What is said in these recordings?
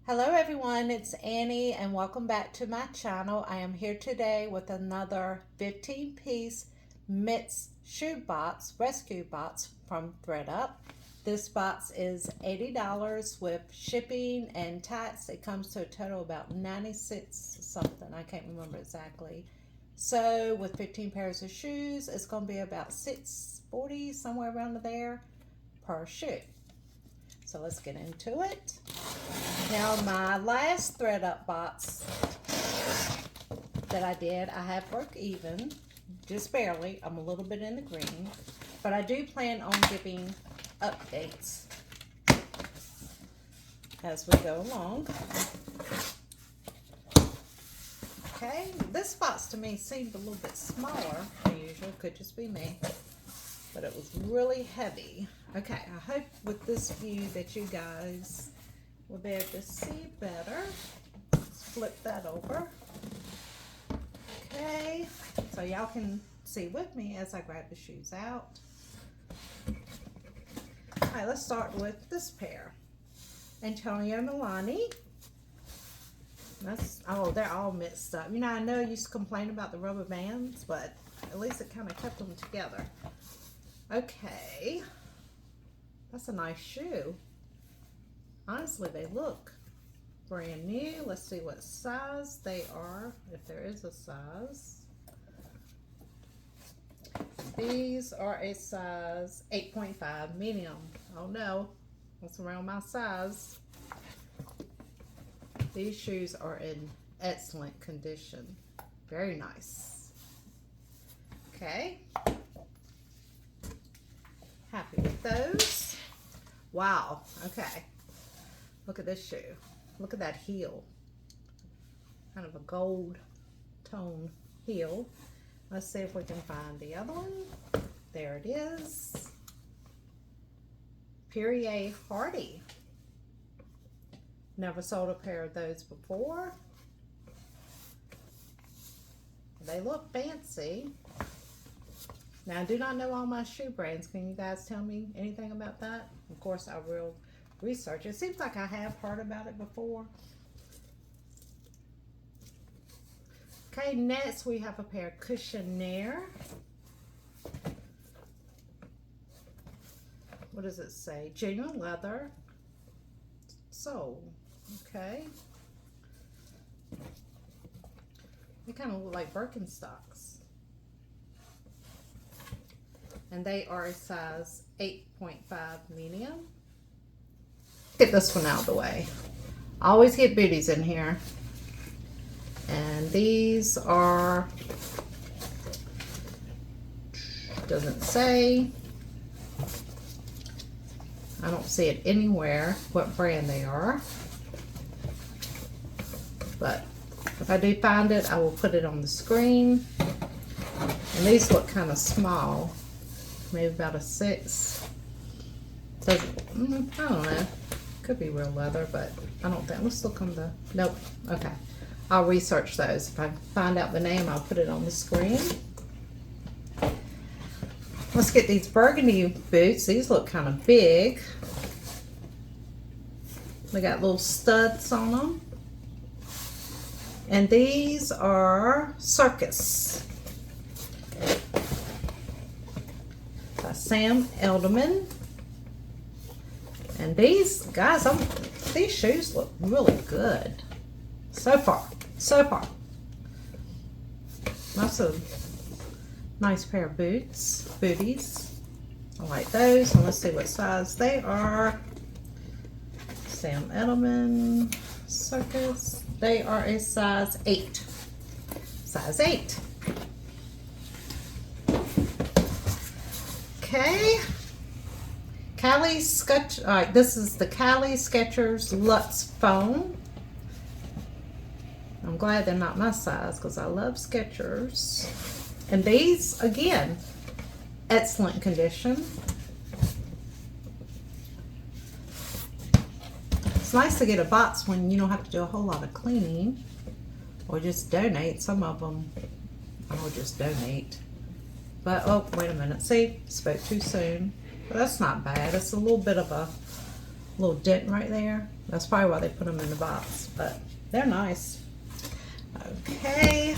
Hello everyone, it's Annie and welcome back to my channel. I am here today with another 15-piece Mitts shoe box, rescue box from ThredUp. This box is $80 with shipping and tax. It comes to a total of about 96 something, I can't remember exactly. So with 15 pairs of shoes, it's going to be about $640, somewhere around there per shoe. So let's get into it. Now my last ThredUp box that I did, I have broke even, just barely. I'm a little bit in the green, but I do plan on giving updates as we go along. Okay, this box to me seemed a little bit smaller than usual, could just be me, but it was really heavy. Okay, I hope with this view that you guys will be able to see better. Let's flip that over. Okay, so y'all can see with me as I grab the shoes out. All right, let's start with this pair. Antonio Milani. Oh, they're all mixed up. You know, I know I used to complain about the rubber bands, but at least it kind of kept them together. Okay, that's a nice shoe. Honestly, they look brand new. Let's see what size they are, if there is a size. These are a size 8.5 medium. Oh no, that's around my size. These shoes are in excellent condition. Very nice. Okay. Happy with those. Wow. Okay. Look at this shoe. Look at that heel. Kind of a gold tone heel. Let's see if we can find the other one. There it is. Perrier Hardy. Never sold a pair of those before. They look fancy. Now, I do not know all my shoe brands. Can you guys tell me anything about that? Of course, I will research. It seems like I have heard about it before. Okay, next we have a pair of Cushionaire. What does it say? Genuine leather sole. Okay. They kind of look like Birkenstocks. And they are a size 8.5 medium. Get this one out of the way. I always get booties in here. And these are, doesn't say. I don't see it anywhere what brand they are. But if I do find it, I will put it on the screen. And these look kind of small. Maybe about a 6. Doesn't, I don't know. Could be real leather, but I don't think. Let's look on the, nope. Okay. I'll research those. If I find out the name, I'll put it on the screen. Let's get these burgundy boots. These look kind of big. They got little studs on them. And these are Circus. By Sam Elderman. And these guys, these shoes look really good so far. That's a nice pair of booties. I like those. And let's see what size they are. Sam Edelman Circus. They are a size 8. Size 8. Okay. Cali Sketch. All right, this is the Cali Skechers Luxe Foam. I'm glad they're not my size because I love Skechers. And these, again, excellent condition. It's nice to get a box when you don't have to do a whole lot of cleaning or just donate. Some of them I'll just donate. But, oh, wait a minute. See, spoke too soon. But that's not bad. It's a little bit of a little dent right there. That's probably why they put them in the box, but they're nice. Okay,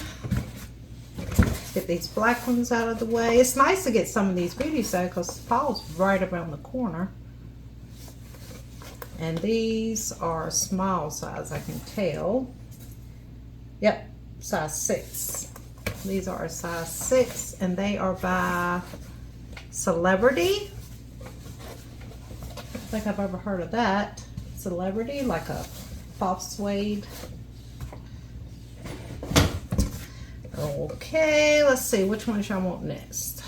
let's get these black ones out of the way. It's nice to get some of these beauties though, because fall's right around the corner. And these are small size, I can tell. Yep, size 6. These are a size 6, and they are by Celebrity. I don't think I've ever heard of that. Celebrity, like a soft suede. Okay, let's see, which ones y'all want next?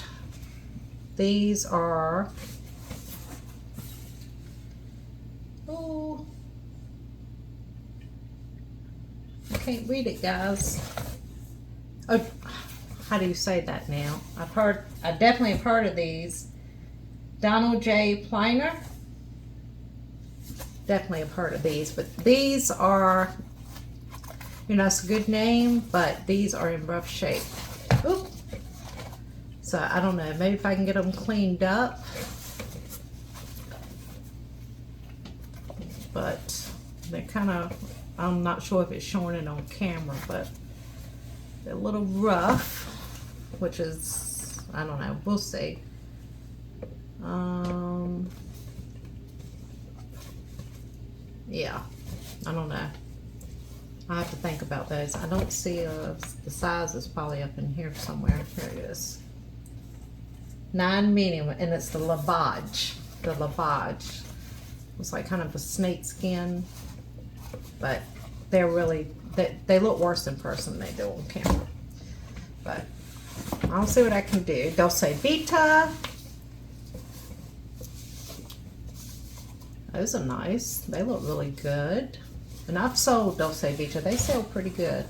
These are, oh, I can't read it, guys. Oh, how do you say that now? I definitely have heard of these. Donald J. Pliner. Definitely have heard of these, but these are, you know, it's a good name, but these are in rough shape. Oop. So I don't know, maybe if I can get them cleaned up. But they're kind of, I'm not sure if it's showing it on camera, but they're a little rough, which is, I don't know, we'll see. Yeah, I don't know. I have to think about those. I don't see the size is probably up in here somewhere. Here it is. 9 medium, and it's the lavage. The lavage. It's like kind of a snake skin, but they're really, they look worse in person than they do on camera. But I'll see what I can do. Dulce Vita. Those are nice. They look really good. And I've sold Dulce Vita. They sell pretty good.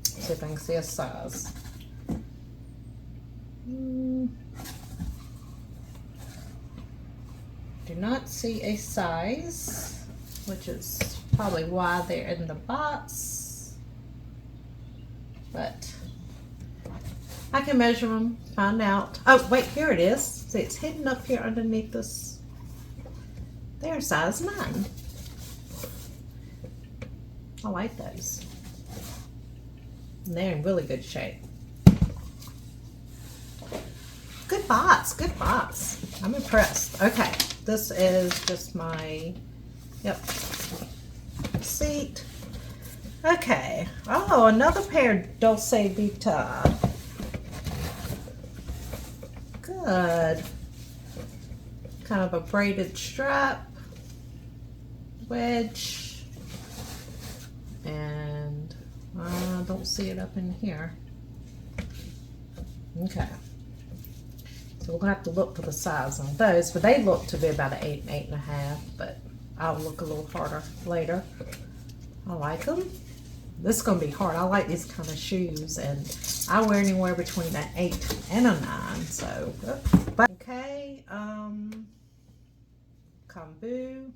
See if I can see a size. Do not see a size, which is probably why they're in the box. But I can measure them, find out. Oh, wait, here it is. See, it's hidden up here underneath this. They're size 9. I like those. And they're in really good shape. Good box, good box. I'm impressed. Okay, this is just my, yep, receipt. Okay, oh, another pair of Dulce Vita. Good. Kind of a braided strap, wedge, and I don't see it up in here. Okay. So we're gonna have to look for the size on those, but they look to be about an 8 and 8.5, but I'll look a little harder later. I like them. This is gonna be hard. I like these kind of shoes, and I wear anywhere between an 8 and a 9, so, but okay, Kombu,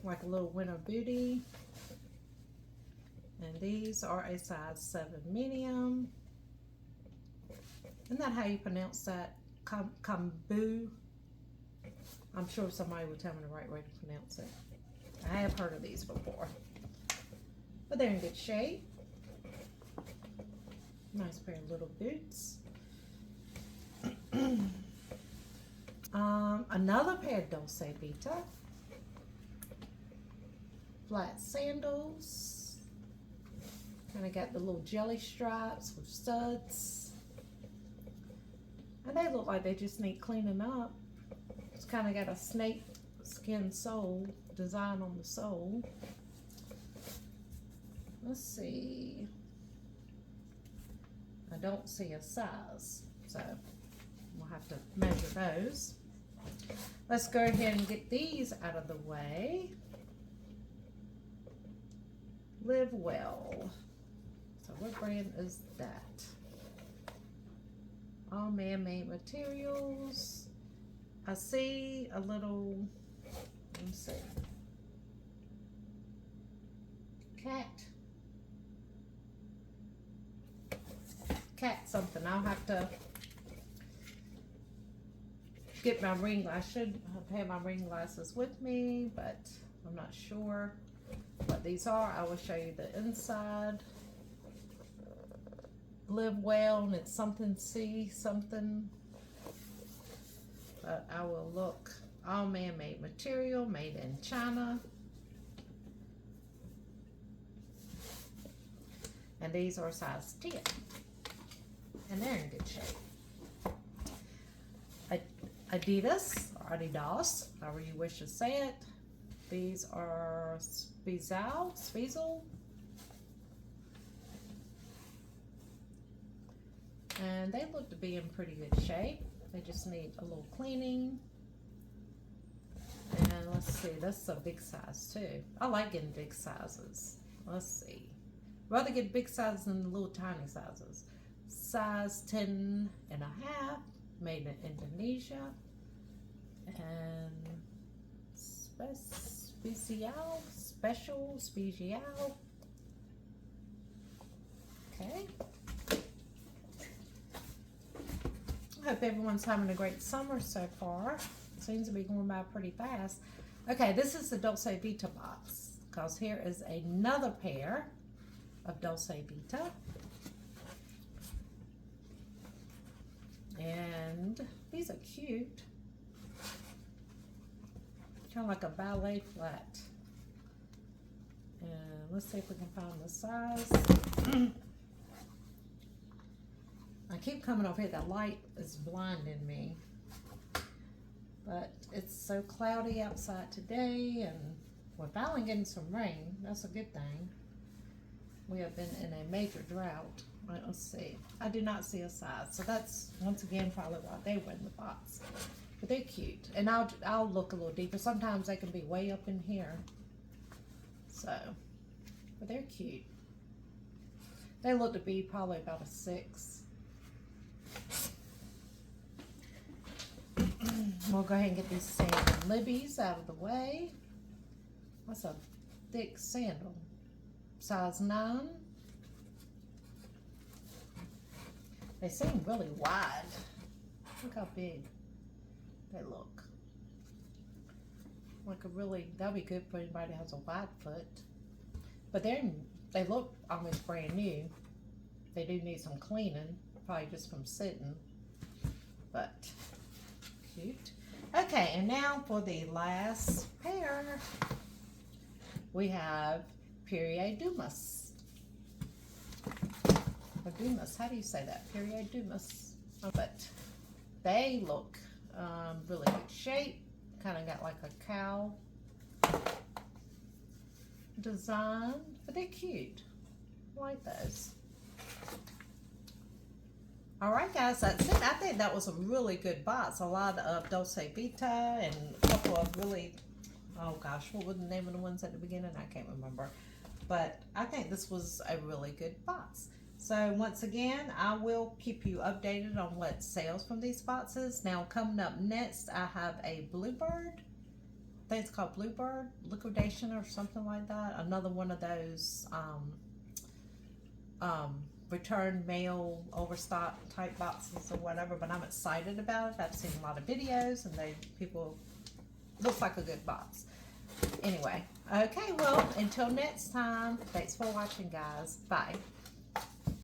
like a little winter booty. And these are a size 7 medium. Isn't that how you pronounce that? Kombu? I'm sure somebody will tell me the right way to pronounce it. I have heard of these before. But they're in good shape. Nice pair of little boots. Another pair of Dulce Vita. Flat sandals. Kind of got the little jelly stripes with studs. And they look like they just need cleaning up. It's kind of got a snake skin sole design on the sole. Let's see. I don't see a size, so we'll have to measure those. Let's go ahead and get these out of the way. Live Well. So what brand is that? All man-made materials. I see a little, let me see, cat. something. I'll have to get my ring. I should have my ring glasses with me, but I'm not sure what these are. I will show you the inside. Live well, and it's something C something. But I will look. All man-made material, made in China. And these are size 10. And they're in good shape. Adidas, or Adidas, however you wish to say it. These are Spezial. And they look to be in pretty good shape. They just need a little cleaning. And let's see, that's a big size too. I like getting big sizes. Let's see. Rather get big sizes than the little tiny sizes. Size 10 and a half, made in Indonesia. And special. Okay. I hope everyone's having a great summer so far. Seems to be going by pretty fast. Okay, this is the Dolce Vita box, because here is another pair of Dolce Vita. And these are cute. Kind of like a ballet flat. And let's see if we can find the size. I keep coming over here. That light is blinding me. But it's so cloudy outside today, and we're finally getting some rain. That's a good thing. We have been in a major drought. Right, let's see. I do not see a size. So that's, once again, probably why they were in the box. But they're cute. And I'll look a little deeper. Sometimes they can be way up in here. So, but they're cute. They look to be probably about a 6. We'll go ahead and get these sandal libbies out of the way. That's a thick sandal. Size 9. They seem really wide. Look how big they look. Like a really, that'll be good for anybody that has a wide foot. But they look almost brand new. They do need some cleaning, probably just from sitting. But cute. Okay, and now for the last pair, we have Period Dumas. Or Dumas, how do you say that? Period Dumas. But they look really good shape. Kind of got like a cow design, but they're cute. I like those. All right, guys, that's it. I think that was a really good box. A lot of Dolce Vita and a couple of really, oh gosh, what were the name of the ones at the beginning? I can't remember. But I think this was a really good box. So once again, I will keep you updated on what sells from these boxes. Now coming up next, I have a Bluebird. I think it's called Bluebird liquidation or something like that. Another one of those return mail overstock type boxes or whatever, but I'm excited about it. I've seen a lot of videos and people looks like a good box. Anyway, okay, well, until next time, thanks for watching, guys. Bye.